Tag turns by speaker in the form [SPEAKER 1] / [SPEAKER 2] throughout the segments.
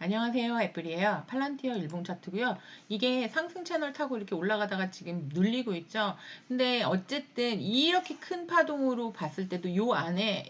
[SPEAKER 1] 안녕하세요, 애플이에요. 팔란티어 일봉 차트고요. 이게 상승 채널 타고 이렇게 올라가다가 지금 눌리고 있죠. 근데 어쨌든 이렇게 큰 파동으로 봤을 때도 요 안에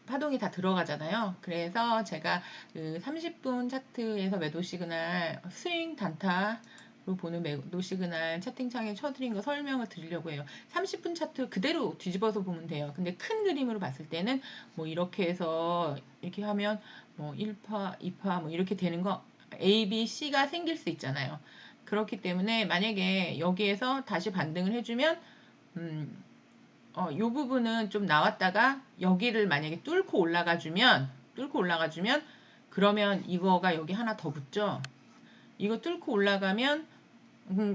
[SPEAKER 1] 파동이 다 들어가잖아요. 그래서 제가 그 30분 차트에서 매도 시그널 스윙 단타 로 보는 매도 시그널 채팅창에 쳐드린 거 설명을 드리려고 해요. 30분 차트 그대로 뒤집어서 보면 돼요. 근데 큰 그림으로 봤을 때는 뭐 이렇게 해서 이렇게 하면 뭐 1파, 2파 뭐 이렇게 되는 거 A, B, C가 생길 수 있잖아요. 그렇기 때문에 만약에 여기에서 다시 반등을 해주면 요 부분은 좀 나왔다가 여기를 만약에 뚫고 올라가주면 그러면 이거가 여기 하나 더 붙죠. 이거 뚫고 올라가면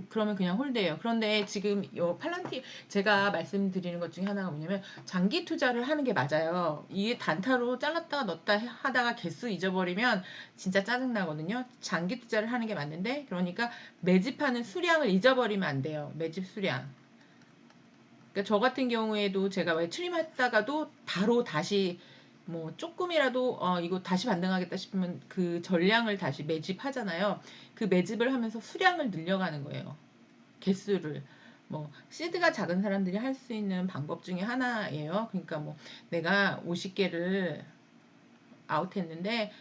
[SPEAKER 1] 그러면 그냥 홀드예요. 그런데 지금 요 팔란티 제가 말씀드리는 것 중에 하나가 뭐냐면 장기 투자를 하는 게 맞아요. 이게 단타로 잘랐다가 넣었다 하다가 개수 잊어버리면 진짜 짜증나거든요. 장기 투자를 하는 게 맞는데 그러니까 매집하는 수량을 잊어버리면 안 돼요. 매집 수량. 그러니까 저 같은 경우에도 제가 왜 트림했다가도 바로 다시 뭐 조금이라도 이거 다시 반등하겠다 싶으면 그 전량을 다시 매집하잖아요. 그 매집을 하면서 수량을 늘려가는 거예요. 개수를. 뭐 시드가 작은 사람들이 할 수 있는 방법 중에 하나예요. 그러니까 뭐 내가 50개를 아웃했는데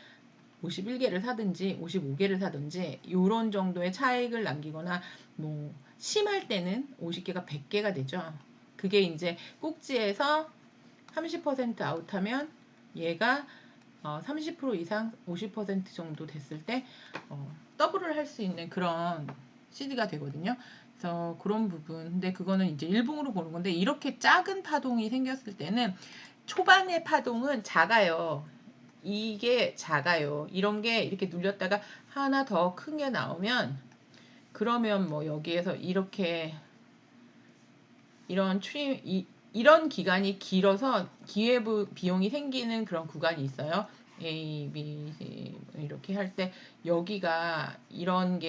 [SPEAKER 1] 51개를 사든지 55개를 사든지 이런 정도의 차익을 남기거나 뭐 심할 때는 50개가 100개가 되죠. 그게 이제 꼭지에서 30% 아웃하면 얘가 30% 이상 50% 정도 됐을 때 더블을 할 수 있는 그런 CD가 되거든요. 그래서 그런 부분. 근데 그거는 이제 일봉으로 보는 건데 이렇게 작은 파동이 생겼을 때는 초반의 파동은 작아요. 이게 작아요. 이런 게 이렇게 눌렸다가 하나 더 큰 게 나오면 그러면 뭐 여기에서 이렇게 이런 기간이 길어서 기회부 비용이 생기는 그런 구간이 있어요. A, B, C 이렇게 할 때 여기가 이런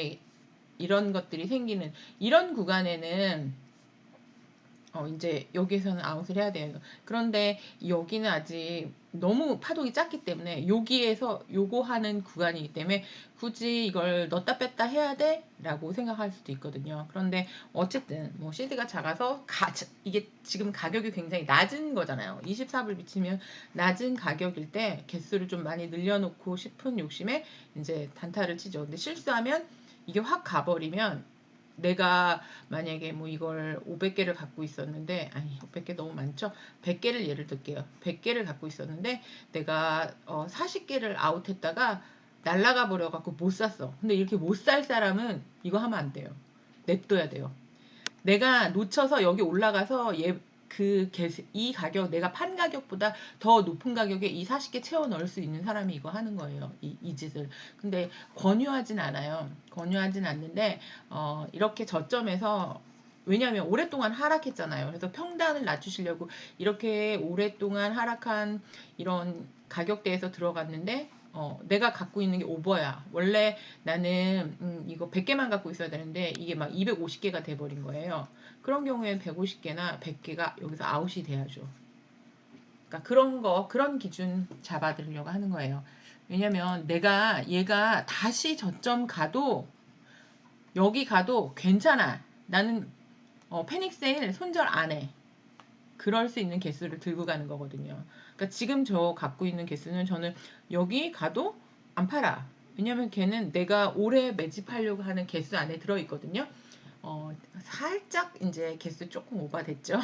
[SPEAKER 1] 것들이 생기는 이런 구간에는 이제 여기에서는 아웃을 해야 돼요. 그런데 여기는 아직 너무 파동이 작기 때문에 여기에서 요거 하는 구간이기 때문에 굳이 이걸 넣었다 뺐다 해야 돼? 라고 생각할 수도 있거든요. 그런데 어쨌든 뭐 CD가 작아서 이게 지금 가격이 굉장히 낮은 거잖아요. 24불 비치면 낮은 가격일 때 개수를 좀 많이 늘려놓고 싶은 욕심에 이제 단타를 치죠. 근데 실수하면 이게 확 가버리면 내가 만약에 뭐 이걸 500개를 갖고 있었는데 500개 너무 많죠. 100개를 예를 들게요. 100개를 갖고 있었는데 내가 40개를 아웃했다가 날라가 버려 갖고 못 샀어. 근데 이렇게 못 살 사람은 이거 하면 안 돼요. 냅둬야 돼요. 내가 놓쳐서 여기 올라가서 이 가격, 내가 판 가격보다 더 높은 가격에 이 40개 채워 넣을 수 있는 사람이 이거 하는 거예요. 이 짓을. 근데 권유하진 않아요. 권유하진 않는데, 이렇게 저점에서 왜냐하면 오랫동안 하락했잖아요. 그래서 평단을 낮추시려고 이렇게 오랫동안 하락한 이런 가격대에서 들어갔는데 내가 갖고 있는 게 오버야. 원래 나는 이거 100개만 갖고 있어야 되는데 이게 막 250개가 돼버린 거예요. 그런 경우엔 150개나 100개가 여기서 아웃이 돼야죠. 그러니까 그런 기준 잡아드리려고 하는 거예요. 왜냐면 얘가 다시 저점 가도 여기 가도 괜찮아. 나는 패닉세일 손절 안 해. 그럴 수 있는 개수를 들고 가는 거거든요. 그러니까 지금 저 갖고 있는 개수는 저는 여기 가도 안 팔아. 왜냐면 걔는 내가 올해 매집하려고 하는 개수 안에 들어있거든요. 살짝 이제 개수 조금 오버됐죠.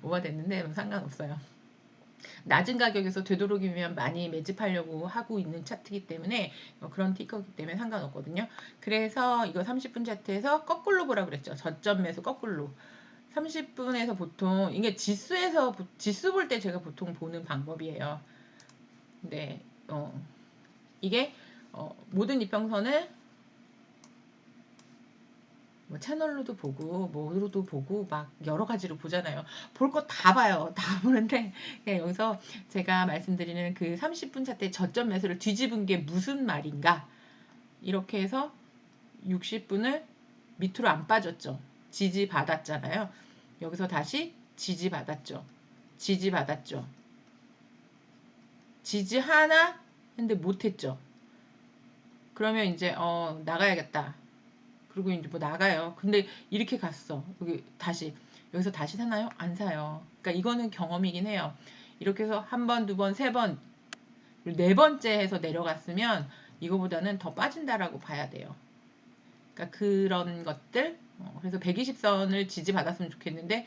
[SPEAKER 1] 오버됐는데 상관없어요. 낮은 가격에서 되도록이면 많이 매집하려고 하고 있는 차트이기 때문에 그런 티커이기 때문에 상관없거든요. 그래서 이거 30분 차트에서 거꾸로 보라 그랬죠. 저점 매수 거꾸로. 30분에서 보통 이게 지수 볼 때 제가 보통 보는 방법이에요. 네, 이게 모든 이평선을 뭐 채널로도 보고 뭐로도 보고 막 여러 가지로 보잖아요. 볼 거 다 봐요. 다 보는데 여기서 제가 말씀드리는 그 30분 차트 저점 매수를 뒤집은 게 무슨 말인가? 이렇게 해서 60분을 밑으로 안 빠졌죠. 지지 받았잖아요. 여기서 다시 지지 받았죠. 지지 받았죠. 지지 하나 했는데 못했죠. 그러면 이제 나가야겠다. 그리고 이제 뭐 나가요. 근데 이렇게 갔어. 여기 다시 여기서 다시 사나요? 안 사요. 그러니까 이거는 경험이긴 해요. 이렇게 해서 한 번, 두 번, 세 번, 네 번째 해서 내려갔으면 이거보다는 더 빠진다라고 봐야 돼요. 그러니까 그런 것들. 그래서 120선을 지지받았으면 좋겠는데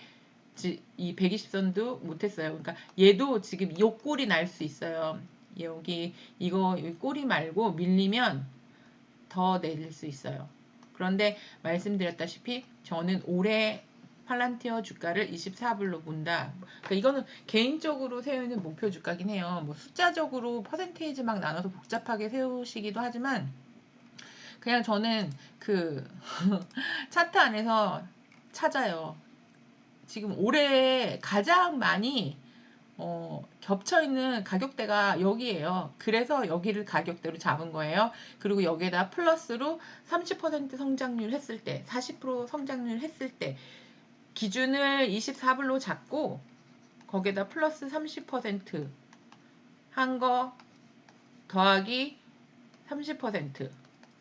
[SPEAKER 1] 이 120선도 못했어요. 그러니까 얘도 지금 요 꼴이 날 수 있어요. 여기 이거 꼬리 말고 밀리면 더 내릴 수 있어요. 그런데 말씀드렸다시피 저는 올해 팔란티어 주가를 24불로 본다. 그러니까 이거는 개인적으로 세우는 목표 주가긴 해요. 뭐 숫자적으로 퍼센테이지 막 나눠서 복잡하게 세우시기도 하지만 그냥 저는 그 차트 안에서 찾아요. 지금 올해 가장 많이 겹쳐있는 가격대가 여기에요. 그래서 여기를 가격대로 잡은 거예요. 그리고 여기에다 플러스로 30% 성장률 했을 때, 40% 성장률 했을 때, 기준을 24불로 잡고, 거기에다 플러스 30% 한 거 더하기 30%.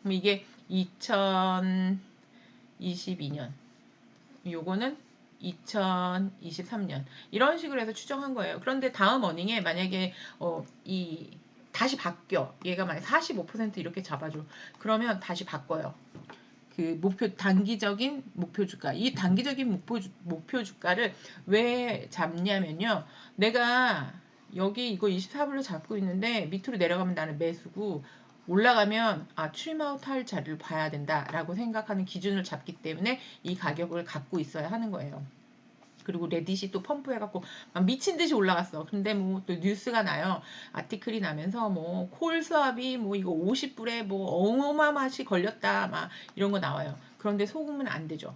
[SPEAKER 1] 그럼 이게 2022년. 요거는 2023년 이런 식으로 해서 추정한 거예요. 그런데 다음 어닝에 만약에 이 다시 바뀌어. 얘가 만약 45% 이렇게 잡아줘. 그러면 다시 바꿔요. 그 목표 단기적인 목표 주가. 이 단기적인 목표 주가를 왜 잡냐면요. 내가 여기 이거 24불로 잡고 있는데 밑으로 내려가면 나는 매수고 올라가면 트림아웃 할 자리를 봐야 된다라고 생각하는 기준을 잡기 때문에 이 가격을 갖고 있어야 하는 거예요. 그리고 레딧이 또 펌프해갖고 막 미친 듯이 올라갔어. 근데 뭐 또 뉴스가 나요. 아티클이 나면서 뭐 콜 수압이 뭐 이거 50불에 뭐 어마어마하게 걸렸다 막 이런 거 나와요. 그런데 속으면 안 되죠.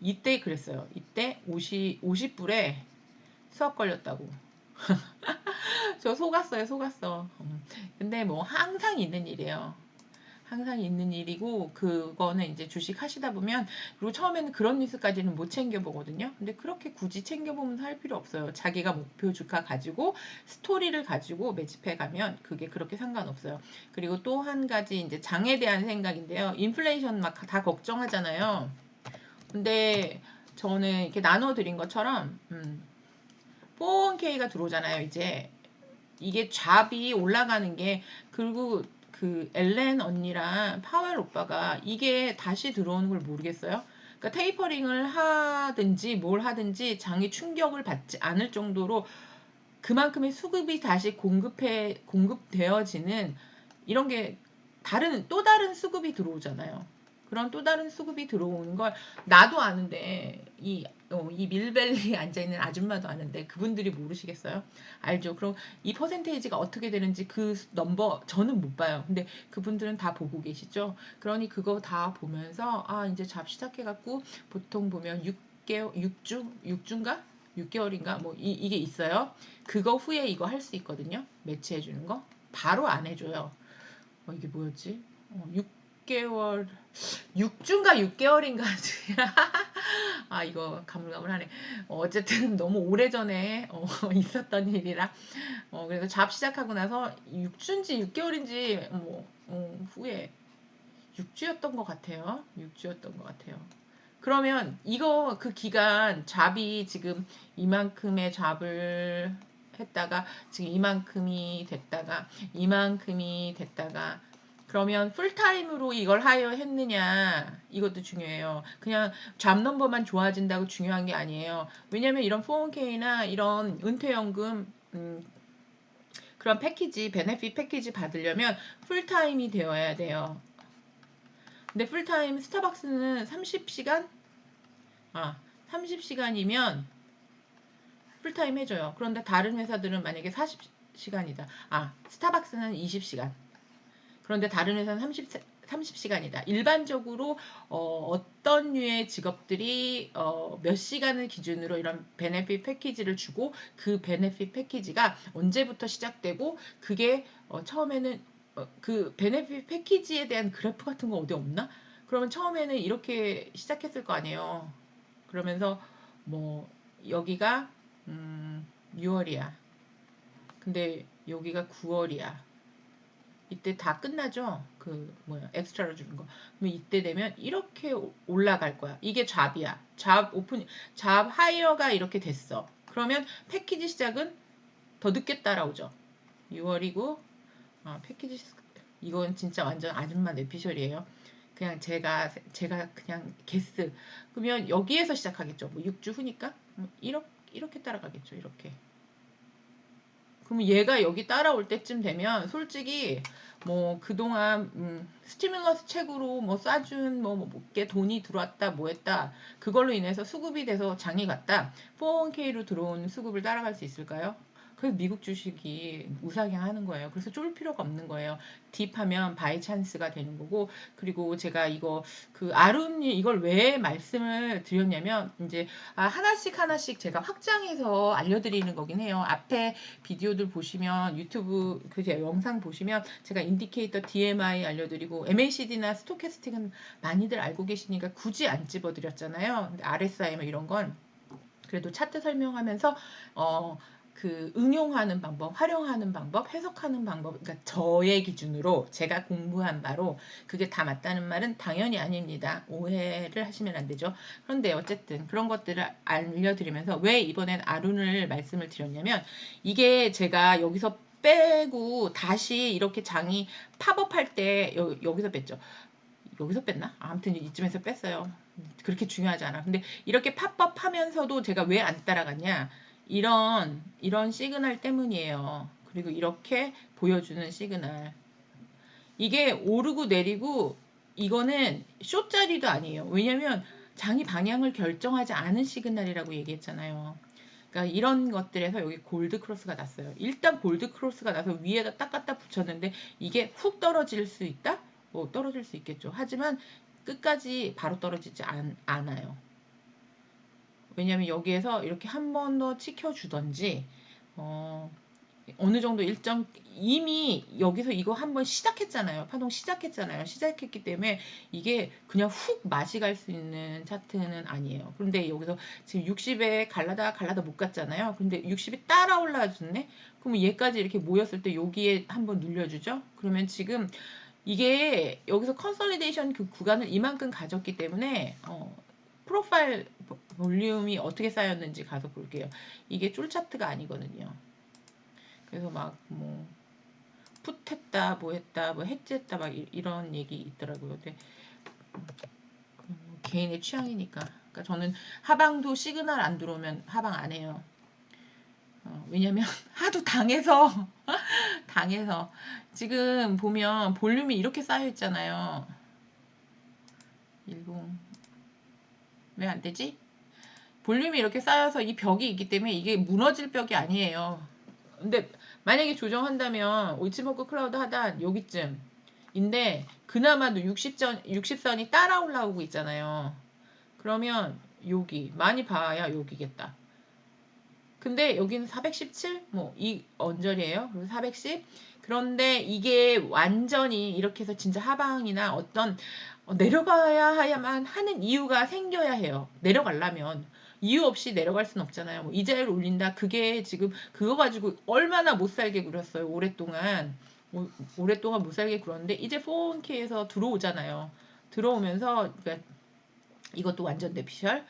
[SPEAKER 1] 이때 그랬어요. 이때 50불에 수압 걸렸다고. 저 속았어요, 속았어. 근데 뭐 항상 있는 일이에요. 항상 있는 일이고 그거는 이제 주식 하시다 보면 그리고 처음에는 그런 뉴스까지는 못 챙겨보거든요. 근데 그렇게 굳이 챙겨보면서 할 필요 없어요. 자기가 목표 주가 가지고 스토리를 가지고 매집해 가면 그게 그렇게 상관없어요. 그리고 또 한 가지 이제 장에 대한 생각인데요. 인플레이션 막 다 걱정하잖아요. 근데 저는 이렇게 나눠드린 것처럼 401k가 들어오잖아요. 이제 이게 잡이 올라가는 게 그리고 그 엘렌 언니랑 파웰 오빠가 이게 다시 들어오는 걸 모르겠어요. 그러니까 테이퍼링을 하든지 뭘 하든지 장이 충격을 받지 않을 정도로 그만큼의 수급이 다시 공급되어지는 이런 게 또 다른 수급이 들어오잖아요. 그런 또 다른 수급이 들어오는 걸 나도 아는데 이 밀밸리에 앉아있는 아줌마도 아는데 그분들이 모르시겠어요? 알죠? 그럼 이 퍼센테이지가 어떻게 되는지 그 넘버 저는 못 봐요. 근데 그분들은 다 보고 계시죠? 그러니 그거 다 보면서 이제 잡 시작해갖고 보통 보면 6개월, 6주인가? 6개월인가? 뭐 이게 있어요. 그거 후에 이거 할 수 있거든요. 매치해주는 거. 바로 안 해줘요. 이게 뭐였지? 6개월, 6주인가 6개월인가. 이거 가물가물하네. 어쨌든 너무 오래전에 있었던 일이라. 그래서 잡 시작하고 나서 6주인지 6개월인지 후에 6주였던 것 같아요. 6주였던 것 같아요. 그러면 이거 그 기간 잡이 지금 이만큼의 잡을 했다가 지금 이만큼이 됐다가 그러면 풀타임으로 이걸 하여 했느냐 이것도 중요해요. 그냥 잡 넘버만 좋아진다고 중요한 게 아니에요. 왜냐면 이런 401k나 이런 은퇴연금 그런 패키지 베네핏 패키지 받으려면 풀타임이 되어야 돼요. 근데 풀타임 스타벅스는 30시간? 30시간이면 풀타임 해줘요. 그런데 다른 회사들은 만약에 40시간이다. 스타벅스는 20시간. 그런데 다른 회사는 30시간이다. 일반적으로 어떤 류의 직업들이 몇 시간을 기준으로 이런 베네핏 패키지를 주고 그 베네핏 패키지가 언제부터 시작되고 그게 처음에는 그 베네핏 패키지에 대한 그래프 같은 거 어디 없나? 그러면 처음에는 이렇게 시작했을 거 아니에요. 그러면서 뭐 여기가 6월이야. 근데 여기가 9월이야. 이때 다 끝나죠. 그 뭐야 엑스트라로 주는 거. 그럼 이때 되면 이렇게 올라갈 거야. 이게 잡이야. 잡 오픈 잡 하이어가 이렇게 됐어. 그러면 패키지 시작은 더 늦게 따라오죠. 6월이고 패키지 이건 진짜 완전 아줌마 뇌피셜이에요. 그냥 제가 그냥 게스. 그러면 여기에서 시작하겠죠. 뭐 6주 후니까 이렇게 따라가겠죠. 이렇게. 그럼 얘가 여기 따라올 때쯤 되면 솔직히 뭐 그동안 스티뮬러스 책으로 뭐 쏴준 뭐게 돈이 들어왔다 뭐 했다 그걸로 인해서 수급이 돼서 장이 갔다 401k로 들어온 수급을 따라갈 수 있을까요? 그래서 미국 주식이 우상향하는 거예요. 그래서 쫄 필요가 없는 거예요. 딥하면 바이 찬스가 되는 거고 그리고 제가 이거 그 아룬이 이걸 왜 말씀을 드렸냐면 이제 하나씩 제가 확장해서 알려드리는 거긴 해요. 앞에 비디오들 보시면 유튜브 그 제 영상 보시면 제가 인디케이터 DMI 알려드리고 MACD나 스토캐스틱은 많이들 알고 계시니까 굳이 안 집어드렸잖아요. 근데 RSI 뭐 이런 건 그래도 차트 설명하면서 그 응용하는 방법, 활용하는 방법, 해석하는 방법, 그러니까 저의 기준으로 제가 공부한 바로 그게 다 맞다는 말은 당연히 아닙니다. 오해를 하시면 안 되죠. 그런데 어쨌든 그런 것들을 알려드리면서 왜 이번엔 아룬을 말씀을 드렸냐면 이게 제가 여기서 빼고 다시 이렇게 장이 팝업할 때 여기서 뺐죠. 여기서 뺐나? 아무튼 이쯤에서 뺐어요. 그렇게 중요하지 않아. 근데 이렇게 팝업 하면서도 제가 왜 안 따라갔냐? 이런 시그널 때문이에요. 그리고 이렇게 보여주는 시그널. 이게 오르고 내리고 이거는 쇼짜리도 아니에요. 왜냐면 장이 방향을 결정하지 않은 시그널이라고 얘기했잖아요. 그러니까 이런 것들에서 여기 골드 크로스가 났어요. 일단 골드 크로스가 나서 위에다 딱 갖다 붙였는데 이게 훅 떨어질 수 있다? 뭐 떨어질 수 있겠죠. 하지만 끝까지 바로 떨어지지 않아요. 왜냐면 여기에서 이렇게 한 번 더 지켜주던지 어느 정도 일정 이미 여기서 이거 한번 시작했잖아요. 파동 시작했잖아요. 시작했기 때문에 이게 그냥 훅 맛이 갈 수 있는 차트는 아니에요. 그런데 여기서 지금 60에 갈라다 못 갔잖아요. 근데 60이 따라 올라와 줬네. 그러면 얘까지 이렇게 모였을 때 여기에 한번 눌려주죠. 그러면 지금 이게 여기서 컨솔리데이션 그 구간을 이만큼 가졌기 때문에 프로파일 볼륨이 어떻게 쌓였는지 가서 볼게요. 이게 쫄 차트가 아니거든요. 그래서 막 뭐 풋했다 뭐 했다 뭐 해지했다 막 이런 얘기 있더라고요. 근데 개인의 취향이니까. 그러니까 저는 하방도 시그널 안 들어오면 하방 안 해요. 왜냐면 하도 당해서 당해서 지금 보면 볼륨이 이렇게 쌓여 있잖아요. 10 왜 안 되지? 볼륨이 이렇게 쌓여서 이 벽이 있기 때문에 이게 무너질 벽이 아니에요. 근데 만약에 조정한다면 오이치모쿠 클라우드 하단 여기쯤인데 그나마도 60선이 따라 올라오고 있잖아요. 그러면 여기 많이 봐야 여기겠다. 근데 여기는 417? 뭐 이 언저리예요. 그래서 410. 그런데 이게 완전히 이렇게 해서 진짜 하방이나 어떤 내려가야만 하는 이유가 생겨야 해요. 내려가려면 이유 없이 내려갈 순 없잖아요. 뭐 이자율 올린다. 그게 지금 그거 가지고 얼마나 못 살게 굴었어요. 오랫동안. 오랫동안 못 살게 굴었는데 이제 401k에서 들어오잖아요. 들어오면서 그러니까 이것도 완전 뇌피셜.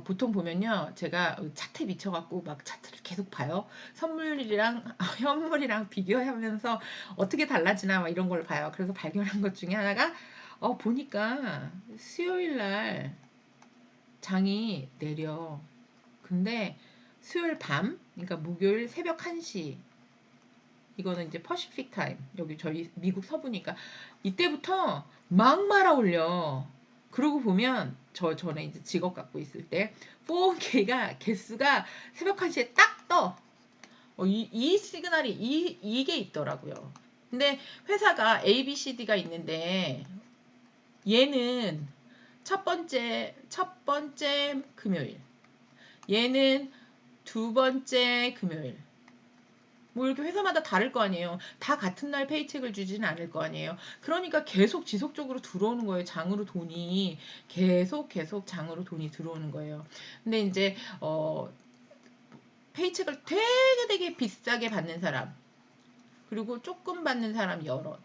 [SPEAKER 1] 보통 보면요. 제가 차트에 미쳐갖고 막 차트를 계속 봐요. 선물이랑, 현물이랑 비교하면서 어떻게 달라지나 막 이런 걸 봐요. 그래서 발견한 것 중에 하나가, 보니까 수요일 날 장이 내려. 근데 수요일 밤, 그러니까 목요일 새벽 1시, 이거는 이제 퍼시픽 타임. 여기 저희 미국 서부니까 이때부터 막 말아 올려. 그러고 보면 저 전에 이제 직업 갖고 있을 때 4K가 개수가 새벽 1시에 딱 떠. 이 시그널이 이게 있더라고요. 근데 회사가 A, B, C, D가 있는데 얘는 첫 번째 금요일. 얘는 두 번째 금요일. 뭐 이렇게 회사마다 다를 거 아니에요. 다 같은 날 페이첵을 주지는 않을 거 아니에요. 그러니까 계속 지속적으로 들어오는 거예요. 장으로 돈이 계속 장으로 돈이 들어오는 거예요. 근데 이제 페이첵을 되게 비싸게 받는 사람 그리고 조금 받는 사람 여럿.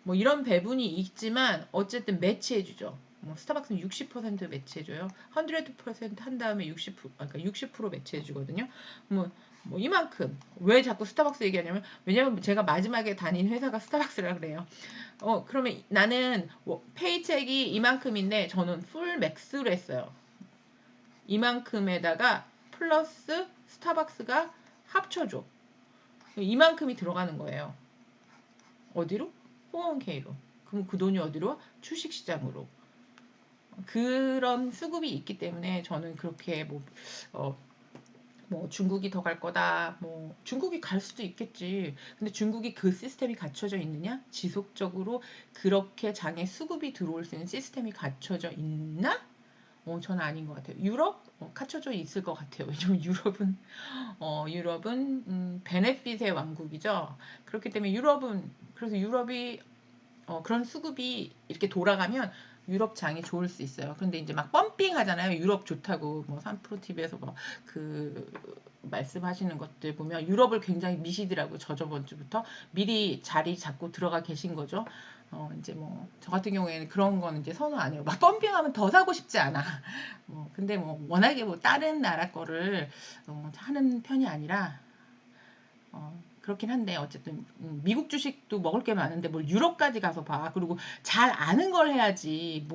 [SPEAKER 1] 뭐 이런 배분이 있지만 어쨌든 매치해주죠. 뭐 스타벅스는 60% 매치해줘요. 100% 한 다음에 60%, 그러니까 60% 매치해주거든요. 뭐 이만큼. 왜 자꾸 스타벅스 얘기하냐면, 왜냐면 제가 마지막에 다닌 회사가 스타벅스라 그래요. 그러면 나는 페이첵이 이만큼인데 저는 풀 맥스로 했어요. 이만큼에다가 플러스 스타벅스가 합쳐줘. 이만큼이 들어가는 거예요. 어디로? 401k로. 그럼 그 돈이 어디로? 주식시장으로. 그런 수급이 있기 때문에 저는 그렇게 뭐 중국이 더 갈 거다. 뭐 중국이 갈 수도 있겠지. 근데 중국이 그 시스템이 갖춰져 있느냐? 지속적으로 그렇게 장에 수급이 들어올 수 있는 시스템이 갖춰져 있나? 저는 아닌 것 같아요. 유럽? 갖춰져 있을 것 같아요. 왜냐면 유럽은 베네핏의 왕국이죠. 그렇기 때문에 그래서 유럽이 그런 수급이 이렇게 돌아가면 유럽 장이 좋을 수 있어요. 그런데 이제 막 펌핑 하잖아요. 유럽 좋다고 뭐 3프로 TV에서 뭐 그 말씀하시는 것들 보면 유럽을 굉장히 미시더라고. 저번 주부터 미리 자리 잡고 들어가 계신 거죠. 이제 뭐 저 같은 경우에는 그런 거는 이제 선호 안 해요. 막 펌핑하면 더 사고 싶지 않아. 근데 뭐 워낙에 뭐 다른 나라 거를 하는 편이 아니라 그렇긴 한데 어쨌든 미국 주식도 먹을 게 많은데 뭘 유럽까지 가서 봐. 그리고 잘 아는 걸 해야지.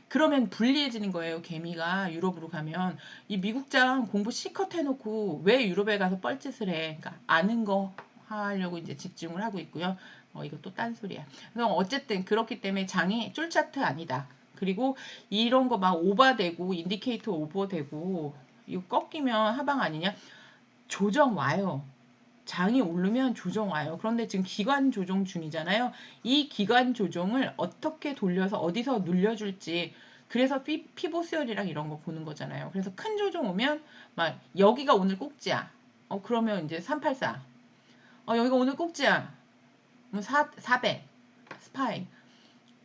[SPEAKER 1] 그러면 불리해지는 거예요. 개미가 유럽으로 가면 이 미국장 공부 실컷 해놓고 왜 유럽에 가서 뻘짓을 해. 그러니까 아는 거 하려고 이제 집중을 하고 있고요. 이것도 딴소리야. 그래서 어쨌든 그렇기 때문에 장이 쫄차트 아니다. 그리고 이런 거 막 오버되고 인디케이터 오버되고 이거 꺾이면 하방 아니냐? 조정 와요. 장이 오르면 조정 와요. 그런데 지금 기관 조정 중이잖아요. 이 기관 조정을 어떻게 돌려서 어디서 눌려줄지. 그래서 피보수열이랑 이런 거 보는 거잖아요. 그래서 큰 조정 오면 막 여기가 오늘 꼭지야. 그러면 이제 384. 여기가 오늘 꼭지야. 뭐 400. 스파이.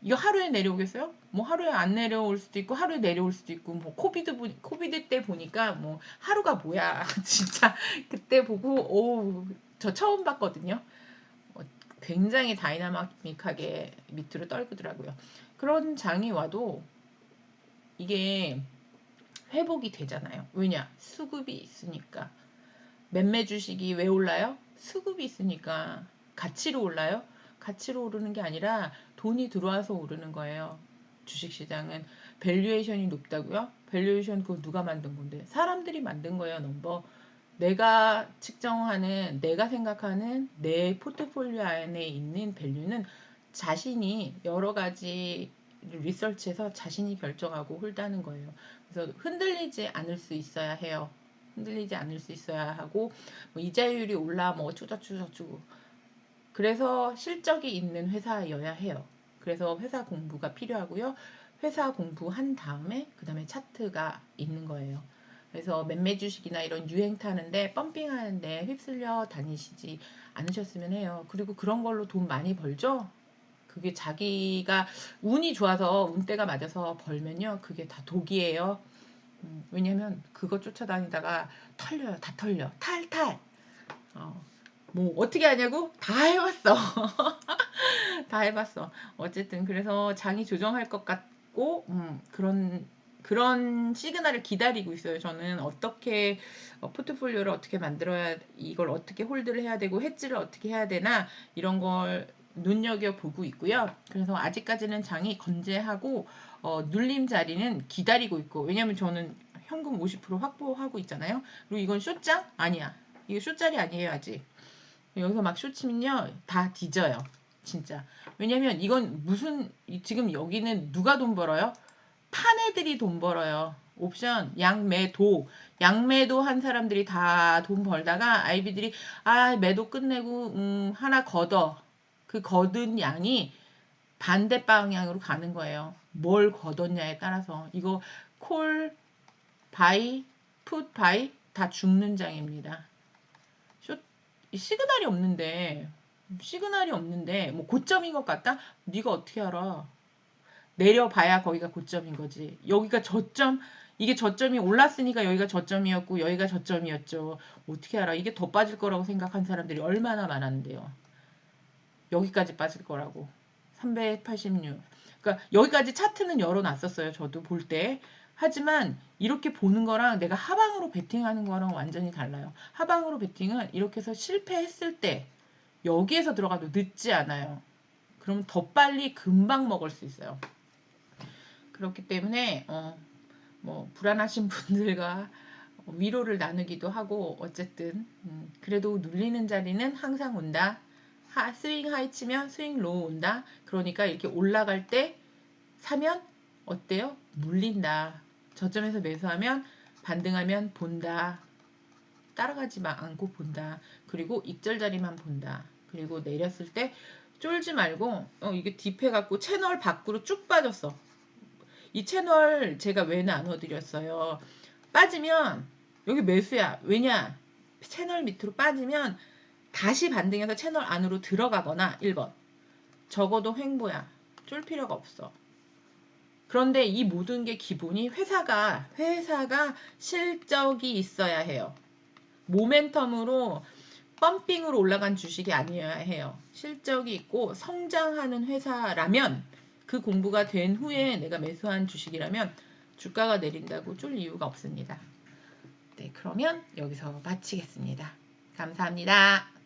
[SPEAKER 1] 이거 하루에 내려오겠어요? 뭐 하루에 안 내려올 수도 있고 하루에 내려올 수도 있고 뭐 코비드 때 보니까 뭐 하루가 뭐야 진짜 그때 보고 저 처음 봤거든요. 굉장히 다이나믹하게 밑으로 떨구더라고요. 그런 장이 와도 이게 회복이 되잖아요. 왜냐? 수급이 있으니까. 매매 주식이 왜 올라요? 수급이 있으니까. 가치로 올라요? 가치로 오르는 게 아니라 돈이 들어와서 오르는 거예요. 주식시장은 밸류에이션이 높다고요? 밸류에이션 그거 누가 만든 건데? 사람들이 만든 거예요. 넘버. 내가 측정하는, 내가 생각하는 내 포트폴리오 안에 있는 밸류는 자신이 여러 가지 리서치해서 자신이 결정하고 홀다는 거예요. 그래서 흔들리지 않을 수 있어야 해요. 흔들리지 않을 수 있어야 하고 뭐 이자율이 올라 뭐 어쩌고저쩌고 그래서 실적이 있는 회사여야 해요. 그래서 회사 공부가 필요하고요. 회사 공부한 다음에 그 다음에 차트가 있는 거예요. 그래서 매매 주식이나 이런 유행 타는데 펌핑하는데 휩쓸려 다니시지 않으셨으면 해요. 그리고 그런 걸로 돈 많이 벌죠? 그게 자기가 운이 좋아서 운때가 맞아서 벌면요. 그게 다 독이에요. 왜냐면 그거 쫓아다니다가 털려요. 다 털려. 탈. 뭐 어떻게 하냐고? 다 해봤어. 다 해봤어. 어쨌든 그래서 장이 조정할 것 같고 그런 시그널을 기다리고 있어요. 저는 어떻게 포트폴리오를 어떻게 만들어야 이걸 어떻게 홀드를 해야 되고 해지를 어떻게 해야 되나 이런 걸 눈여겨보고 있고요. 그래서 아직까지는 장이 건재하고 눌림 자리는 기다리고 있고 왜냐면 저는 현금 50% 확보하고 있잖아요. 그리고 이건 숏장? 아니야. 이게 숏자리 아니에요 아직. 여기서 막 숏치면요 다 뒤져요. 진짜. 왜냐면 이건 지금 여기는 누가 돈 벌어요? 판 애들이 돈 벌어요. 옵션, 양매도 한 사람들이 다 돈 벌다가 아이비들이 매도 끝내고 하나 걷어. 그 걷은 양이 반대 방향으로 가는 거예요. 뭘 걷었냐에 따라서 이거 콜, 바이, 풋, 바이 다 죽는 장입니다. 시그널이 없는데 뭐 고점인 것 같다? 네가 어떻게 알아? 내려봐야 거기가 고점인 거지. 여기가 저점 이게 저점이 올랐으니까 여기가 저점이었고 여기가 저점이었죠. 어떻게 알아? 이게 더 빠질 거라고 생각한 사람들이 얼마나 많았는데요. 여기까지 빠질 거라고. 386. 그러니까 여기까지 차트는 열어놨었어요. 저도 볼 때. 하지만 이렇게 보는 거랑 내가 하방으로 베팅하는 거랑 완전히 달라요. 하방으로 베팅은 이렇게 해서 실패했을 때 여기에서 들어가도 늦지 않아요. 그럼 더 빨리 금방 먹을 수 있어요. 그렇기 때문에 뭐 불안하신 분들과 위로를 나누기도 하고 어쨌든 그래도 눌리는 자리는 항상 온다. 스윙 하이 치면 스윙 로우 온다. 그러니까 이렇게 올라갈 때 사면 어때요? 물린다. 저점에서 매수하면 반등하면 본다. 따라가지 않고 본다. 그리고 익절 자리만 본다. 그리고 내렸을 때 쫄지 말고 이게 딥해갖고 채널 밖으로 쭉 빠졌어. 이 채널 제가 왜 나눠드렸어요. 빠지면 여기 매수야. 왜냐? 채널 밑으로 빠지면 다시 반등해서 채널 안으로 들어가거나 1번. 적어도 횡보야. 쫄 필요가 없어. 그런데 이 모든 게 기본이 회사가 실적이 있어야 해요. 모멘텀으로 펌핑으로 올라간 주식이 아니어야 해요. 실적이 있고 성장하는 회사라면 그 공부가 된 후에 내가 매수한 주식이라면 주가가 내린다고 쫄 이유가 없습니다. 네, 그러면 여기서 마치겠습니다. 감사합니다.